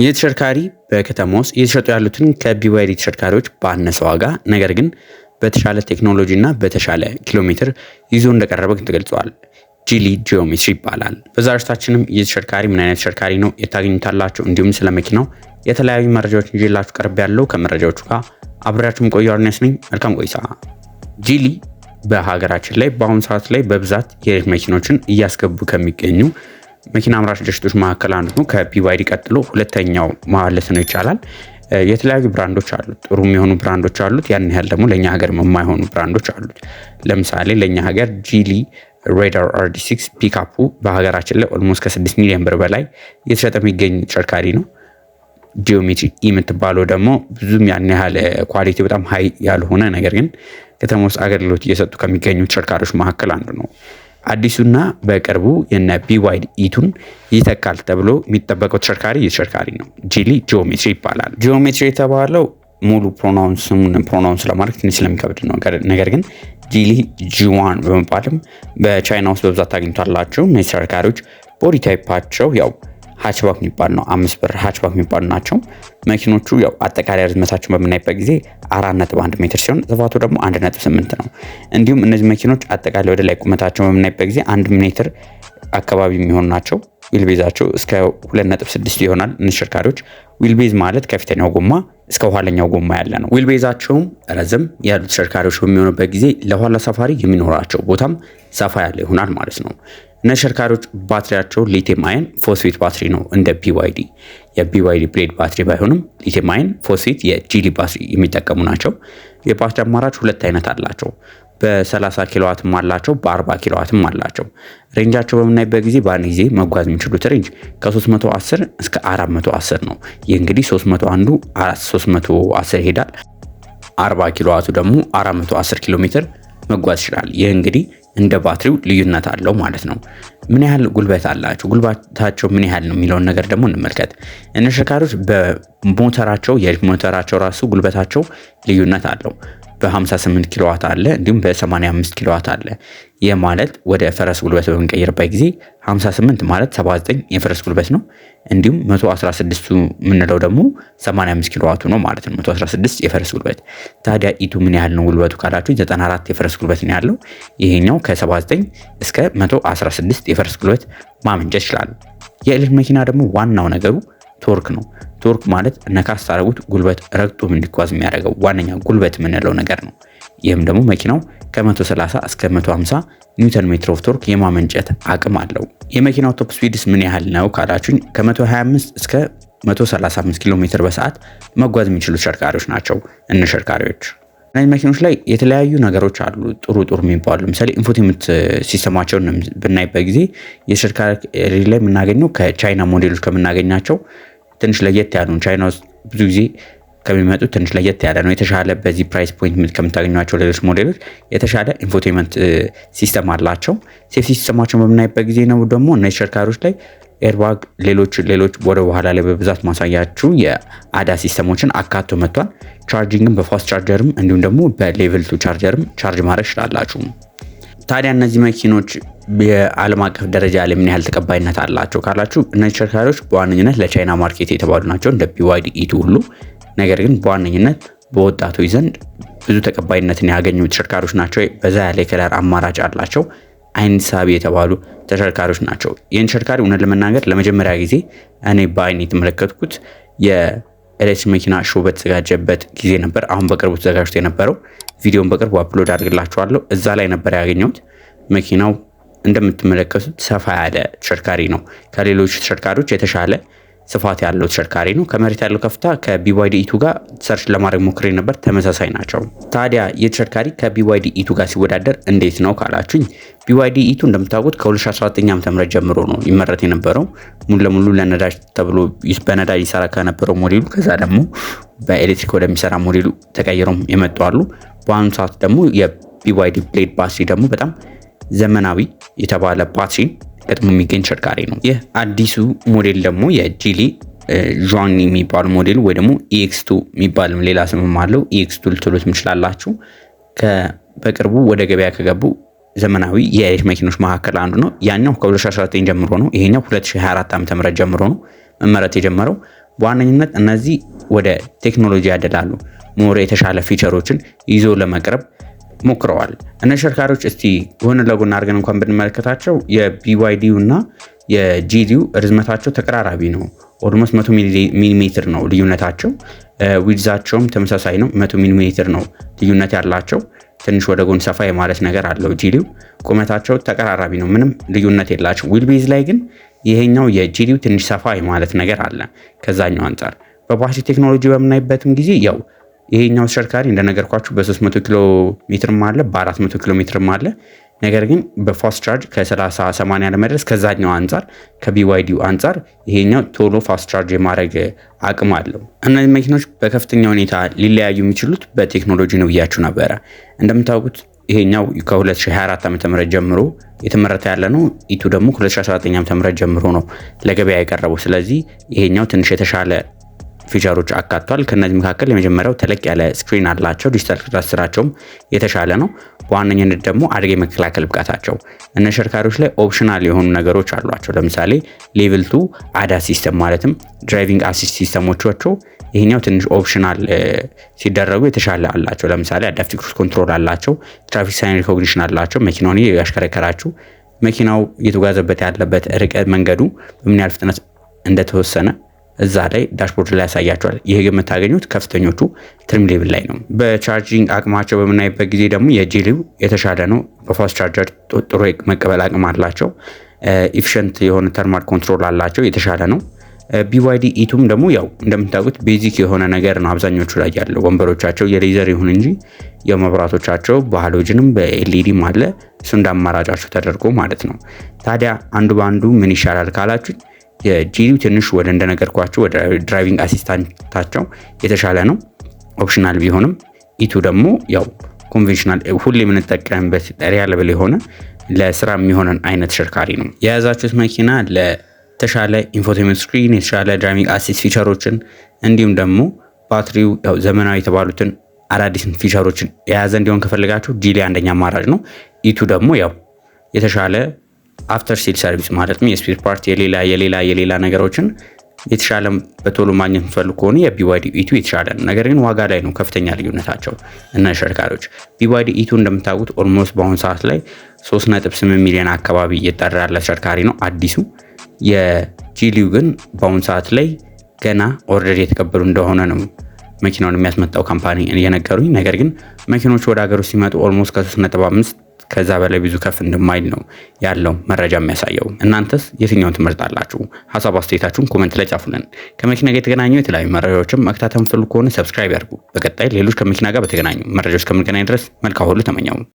ይህ ተሽከርካሪ በከተማ ውስጥ እየተሸጡ ያሉትን ከቢዋይዲ ተሽከርካሪዎች ባነሰ ዋጋ ነገር ግን በተሻለ ቴክኖሎጂ እና በተሻለ ኪሎ ሜትር ይዞ እንደቀረበ ተገልጿል። ጂሊ ጂኦሜትሪ ይባላል። በዛሬው ዝግጅታችንም ይህ ተሽከርካሪ ምን አይነት ተሽከርካሪ ነው የታገኙታላችሁ፣ እንዲሁም ስለ መኪናው የተለያዩ መረጃዎችን ይዤላችሁ ቀርብ ያለው ከመረጃዎቹ ጋር አብሬያችሁም ቆየው ነኝ። መልካም ቆይታ። ጂሊ በሀገራችን ላይ በአሁኑ ሰዓት ላይ በብዛት የኤሌክትሪክ መኪኖችን እያስገቡ ከሚገኙ መኪና አምራች ድርጅቶች መካከል አንዱ ነው። ከቢዋይዲ ቀጥሎ ሁለተኛው ማለት ነው ይቻላል። የተለያዩ ብራንዶች አሉት። ጥሩ የሚሆኑ ብራንዶች አሉት፣ ያን ያህል ደግሞ ለኛ ሀገር የማይሆኑ ብራንዶች አሉት። ለምሳሌ ለኛ ሀገር ጂሊ ሬዳር RD6 ፒካፑ በሀገራችን ላይ ኦልሞስት ከ6 ሚሊዮን ብር በላይ እየተሸጠ የሚገኝ ተሽከርካሪ ነው። ጂኦሜትሪ የምትባለው ደግሞ ብዙም ያን ያህል ኳሊቲ በጣም ሃይ ያልሆነ ነገር ግን ከተማ ውስጥ አገልግሎት እየሰጡ ከሚገኙ ተሽከርካሪዎች መካከል አንዱ ነው። አዲሱና በቅርቡ የነ ቢዋይዲ ኢቱን ይተካል ተብሎ የሚጠበቀው ተሽከርካሪ ተሽከርካሪ ነው። ጂሊ ጂኦሜትሪ ይባላል። ጂኦሜትሪ የተባለው ሙሉ ፕሮናውንስ ለማድረግ ትንሽ ስለሚከብድ ነው። ነገር ግን ጂሊ ጂ1 በመባልም በቻይና ውስጥ በብዛት ታገኙታላችሁ። እነዚህ ተሽከርካሪዎች ቦዲ ታይፓቸው ያው ሃችባክ የሚባል ነው። 5 በር ሃችባክ የሚባሉ ናቸው። መኪኖቹ ያው አጠቃላይ ርዝመታቸውን በምናይበት ጊዜ 4.1 ሜትር ሲሆን ስፋቱ ደግሞ 1.8 ነው። እንዲሁም እነዚህ መኪኖች አጠቃላይ ወደ ላይ ቁመታቸውን በምናይበት ጊዜ 1 ሜትር አካባቢ የሚሆኑ ናቸው። ዊልቤዛቸው እስከ 2.6 ይሆናል። እነዚህ ተሽከርካሪዎች ዊልቤዝ ማለት ከፊተኛው ጎማ እስከ ኋለኛው ጎማ ያለ ነው። ዊልቤዛቸውም ረዘም ያሉ ተሽከርካሪዎች በሚሆኑበት ጊዜ ለኋላ ሰፋሪ የሚኖራቸው ቦታም ሰፋ ያለ ይሆናል ማለት ነው። እነዚህ ተሽከርካሪዎች ባትሪያቸው ሊቲየም አየን ፎስፌት ባትሪ ነው። እንደ ቢዋይዲ የቢዋይዲ ብሌድ ባትሪ ባይሆንም ሊቲየም አየን ፎስፌት የጂሊ ባትሪ የሚጠቀሙ ናቸው። የባትሪ አማራጭ ሁለት አይነት አላቸው። በ30 ኪሎዋትም አላቸው፣ በ40 ኪሎዋትም አላቸው። ሬንጃቸው በምናይበት ጊዜ በአንድ ጊዜ መጓዝ የሚችሉት ሬንጅ ከ310 እስከ 410 ነው። ይህ እንግዲህ 310 ይሄዳል። 40 ኪሎዋቱ ደግሞ 410 ኪሎ ሜትር መጓዝ ይችላል። ይህ እንግዲህ እንደ ባትሪው ልዩነት አለው ማለት ነው። ምን ያህል ጉልበት አላቸው፣ ጉልበታቸው ምን ያህል ነው የሚለውን ነገር ደግሞ እንመልከት። እነዚህ ተሽከርካሪዎች በሞተራቸው የሞተራቸው ራሱ ጉልበታቸው ልዩነት አለው። በ58 ኪሎዋት አለ፣ እንዲሁም በ85 ኪሎዋት አለ። ይህ ማለት ወደ ፈረስ ጉልበት በምንቀይርበት ጊዜ 58 ማለት 79 የፈረስ ጉልበት ነው። እንዲሁም 116ቱ የምንለው ደግሞ 85 ኪሎዋቱ ነው ማለት ነው። 116 የፈረስ ጉልበት። ታዲያ ኢቱ ምን ያህል ነው ጉልበቱ ካላችሁ 94 የፈረስ ጉልበት ነው ያለው። ይሄኛው ከ79 እስከ 116 የፈረስ ጉልበት ማመንጨት ይችላል። የኤሌክትሪክ መኪና ደግሞ ዋናው ነገሩ ቶርክ ነው። ቶርክ ማለት ነካስ ታረጉት ጉልበት ረግጦ እንዲጓዝ የሚያደርገው ዋነኛ ጉልበት የምንለው ነገር ነው። ይህም ደግሞ መኪናው ከ130 እስከ 150 ኒውተን ሜትር ኦፍ ቶርክ የማመንጨት አቅም አለው። የመኪናው ቶፕ ስፒድስ ምን ያህል ነው ካላችሁኝ ከ125 እስከ 135 ኪሎ ሜትር በሰዓት መጓዝ የሚችሉ ተሽከርካሪዎች ናቸው። እነ ተሽከርካሪዎች እነዚህ መኪኖች ላይ የተለያዩ ነገሮች አሉ ጥሩ የሚባሉ። ለምሳሌ ኢንፎቴመንት ሲስተማቸውን ብናይበት ጊዜ የተሽከርካሪ ላይ የምናገኘው ከቻይና ሞዴሎች ከምናገኛቸው ትንሽ ለየት ያሉ ቻይና ውስጥ ብዙ ጊዜ ከሚመጡት ትንሽ ለየት ያለ ነው። የተሻለ በዚህ ፕራይስ ፖይንት ከምታገኟቸው ሌሎች ሞዴሎች የተሻለ ኢንፎቴመንት ሲስተም አላቸው። ሴፍቲ ሲስተማቸውን በምናይበት ጊዜ ነው ደግሞ እነዚህ ተሽከርካሪዎች ላይ ኤርባግ፣ ሌሎች ወደ በኋላ ላይ በብዛት ማሳያችሁ የአዳ ሲስተሞችን አካቶ መጥቷል። ቻርጂንግም በፋስት ቻርጀርም እንዲሁም ደግሞ በሌቭል 2 ቻርጀርም ቻርጅ ማድረግ ይችላላችሁ። ታዲያ እነዚህ መኪኖች የዓለም አቀፍ ደረጃ ላይ ምን ያህል ተቀባይነት አላቸው ካላችሁ እነዚህ ተሽከርካሪዎች በዋነኝነት ለቻይና ማርኬት የተባሉ ናቸው እንደ ቢዋይዲ ኢቱ ሁሉ። ነገር ግን በዋነኝነት በወጣቶች ዘንድ ብዙ ተቀባይነትን ያገኙ ተሽከርካሪዎች ናቸው። በዛ ያለ ከለር አማራጭ አላቸው። አይን ሳቢ የተባሉ ተሽከርካሪዎች ናቸው። ይህን ተሽከርካሪ እውነት ለመናገር ለመጀመሪያ ጊዜ እኔ በአይን የተመለከትኩት የኤሌክትሪክ መኪና ሾው በተዘጋጀበት ጊዜ ነበር። አሁን በቅርቡ ተዘጋጅቶ የነበረው ቪዲዮን በቅርቡ አፕሎድ አድርግላችኋለሁ። እዛ ላይ ነበር ያገኘሁት። መኪናው እንደምትመለከቱት ሰፋ ያለ ተሽከርካሪ ነው። ከሌሎች ተሽከርካሪዎች የተሻለ ስፋት ያለው ተሽከርካሪ ነው። ከመሬት ያለው ከፍታ ከቢዋይዲ ኢቱ ጋር ሰርች ለማድረግ ሞክሬ ነበር፣ ተመሳሳይ ናቸው። ታዲያ የተሽከርካሪ ከቢዋይዲ ኢቱ ጋር ሲወዳደር እንዴት ነው ካላችሁኝ ቢዋይዲ ኢቱ እንደምታውቁት ከ2019 ዓ.ም ጀምሮ ነው ይመረት የነበረው። ሙሉ ለሙሉ ለነዳጅ ተብሎ በነዳጅ ይሰራ ከነበረው ሞዴሉ ከዛ ደግሞ በኤሌክትሪክ ወደሚሰራ ሞዴሉ ተቀይረው የመጡ አሉ። በአሁኑ ሰዓት ደግሞ የቢዋይዲ ብሌድ ባትሪ ደግሞ በጣም ዘመናዊ የተባለ ባትሪ ገጥሞ የሚገኝ ተሽከርካሪ ነው። ይህ አዲሱ ሞዴል ደግሞ የጂሊ ዣን የሚባሉ ሞዴል ወይ ደግሞ EX2 የሚባል ሌላ ስምም አለው። EX2 ልትሉት ትችላላችሁ። በቅርቡ ወደ ገበያ ከገቡ ዘመናዊ የኤሌክትሪክ መኪኖች መካከል አንዱ ነው። ያኛው ከ2019 ጀምሮ ነው። ይሄኛው 2024 ዓ.ም ጀምሮ ነው መመረት የጀመረው። በዋነኝነት እነዚህ ወደ ቴክኖሎጂ ያደላሉ። ሞር የተሻለ ፊቸሮችን ይዞ ለመቅረብ ሞክረዋል። እነዚህ ተሽከርካሪዎች እስቲ ጎን ለጎን አድርገን እንኳን ብንመለከታቸው የቢዋይዲው እና የጂዲው ርዝመታቸው ተቀራራቢ ነው። ኦልሞስት 100 ሚሊ ሜትር ነው ልዩነታቸው። ዊድዛቸውም ተመሳሳይ ነው፣ 100 ሚሊ ሜትር ነው ልዩነት ያላቸው። ትንሽ ወደ ጎን ሰፋ የማለት ነገር አለው ጂዲው። ቁመታቸው ተቀራራቢ ነው፣ ምንም ልዩነት የላቸው። ዊልቤዝ ላይ ግን ይሄኛው የጂዲው ትንሽ ሰፋ የማለት ነገር አለ ከዛኛው አንጻር። በባትሪ ቴክኖሎጂ በምናይበትም ጊዜ ያው ይሄኛው ተሽከርካሪ እንደነገርኳችሁ በ300 ኪሎ ሜትርም አለ፣ በ400 ኪሎ ሜትርም አለ። ነገር ግን በፋስት ቻርጅ ከ30-80 ለመድረስ ከዛኛው አንጻር ከቢዋይዲው አንጻር ይሄኛው ቶሎ ፋስት ቻርጅ የማድረግ አቅም አለው። እነዚህ መኪኖች በከፍተኛ ሁኔታ ሊለያዩ የሚችሉት በቴክኖሎጂ ነው ብያችሁ ነበረ። እንደምታውቁት ይሄኛው ከ2024 ዓ.ም ጀምሮ የተመረተ ያለ ነው። ኢቱ ደግሞ ከ2019 ዓ.ም ጀምሮ ነው ለገበያ የቀረበው። ስለዚህ ይሄኛው ትንሽ የተሻለ ፊቸሮች አካቷል። ከነዚህ መካከል የመጀመሪያው ተለቅ ያለ ስክሪን አላቸው። ዲጂታል ክላስተራቸውም የተሻለ ነው። በዋነኝነት ደግሞ አደጋ የመከላከል ብቃታቸው እነ ተሽከርካሪዎች ላይ ኦፕሽናል የሆኑ ነገሮች አሏቸው። ለምሳሌ ሌቭል 2 አዳስ ሲስተም ማለትም ድራይቪንግ አሲስት ሲስተሞቻቸው ይሄኛው ትንሽ ኦፕሽናል ሲደረጉ የተሻለ አላቸው። ለምሳሌ አዳፕቲቭ ክሩዝ ኮንትሮል አላቸው። ትራፊክ ሳይን ሪኮግኒሽን አላቸው። መኪናውን ያሽከረከራችሁ መኪናው እየተጓዘበት ያለበት ርቀት መንገዱ በምን ያህል ፍጥነት እንደተወሰነ እዛ ላይ ዳሽቦርድ ላይ ያሳያቸዋል። ይሄ ግን የምታገኙት ከፍተኞቹ ትሪም ሌቭል ላይ ነው። በቻርጂንግ አቅማቸው በምናይበት ጊዜ ደግሞ የጂዲው የተሻለ ነው። በፋስት ቻርጀር ጥሩ መቀበል አቅም አላቸው። ኢፊሽንት የሆነ ተርማል ኮንትሮል አላቸው፣ የተሻለ ነው። ቢዋይዲ ኢቱም ደግሞ ያው እንደምታውቁት ቤዚክ የሆነ ነገር ነው አብዛኞቹ ላይ ያለው። ወንበሮቻቸው የሌዘር ይሁን እንጂ የመብራቶቻቸው በሃሎጅንም በኤልኢዲም አለ። እሱ እንዳማራጫቸው ተደርጎ ማለት ነው። ታዲያ አንዱ በአንዱ ምን ይሻላል ካላችሁ የጂዲው ትንሽ ወደ እንደነገርኳችሁ ወደ ድራይቪንግ አሲስታንታቸው የተሻለ ነው፣ ኦፕሽናል ቢሆንም። ኢቱ ደግሞ ያው ኮንቬንሽናል ሁሌ የምንጠቀምበት ሪያለብል የሆነ ለስራ የሚሆነን አይነት ተሽከርካሪ ነው። የያዛችሁት መኪና ለተሻለ ኢንፎቴመንት ስክሪን፣ የተሻለ ድራይቪንግ አሲስት ፊቸሮችን እንዲሁም ደግሞ ባትሪው ያው ዘመናዊ የተባሉትን አዳዲስ ፊቸሮችን የያዘ እንዲሆን ከፈለጋችሁ ጂዲ አንደኛ አማራጭ ነው። ኢቱ ደግሞ ያው የተሻለ አፍተር ሴል ሰርቪስ ማለትም የስፔር ፓርት የሌላ ነገሮችን የተሻለ በቶሎ ማግኘት የምትፈልጉ ከሆነ የቢዋይዲ ኢቱ የተሻለ ነው። ነገር ግን ዋጋ ላይ ነው ከፍተኛ ልዩነታቸው እና ተሽከርካሪዎች። ቢዋይዲ ኢቱ እንደምታውቁት ኦልሞስት በአሁኑ ሰዓት ላይ 3.8 ሚሊዮን አካባቢ እየጠራ ያለ ተሽከርካሪ ነው አዲሱ። የጂዲው ግን በአሁኑ ሰዓት ላይ ገና ኦርደር የተቀበሉ እንደሆነ ነው መኪናውን የሚያስመጣው ካምፓኒ እየነገሩኝ። ነገር ግን መኪኖች ወደ ሀገር ውስጥ ሲመጡ ኦልሞስት ከ3.5 ከዛ በላይ ብዙ ከፍ እንደማይል ነው ያለው መረጃ የሚያሳየው። እናንተስ የትኛውን ትመርጣላችሁ? ሀሳብ አስተያየታችሁን ኮሜንት ላይ ጻፉልን። ከመኪና ጋር የተገናኙ የተለያዩ መረጃዎችን መከታተል የምትፈልጉ ከሆነ ሰብስክራይብ ያድርጉ። በቀጣይ ሌሎች ከመኪና ጋር በተገናኙ መረጃዎች ከምንገናኝ ድረስ መልካም ሁሉ ተመኘው።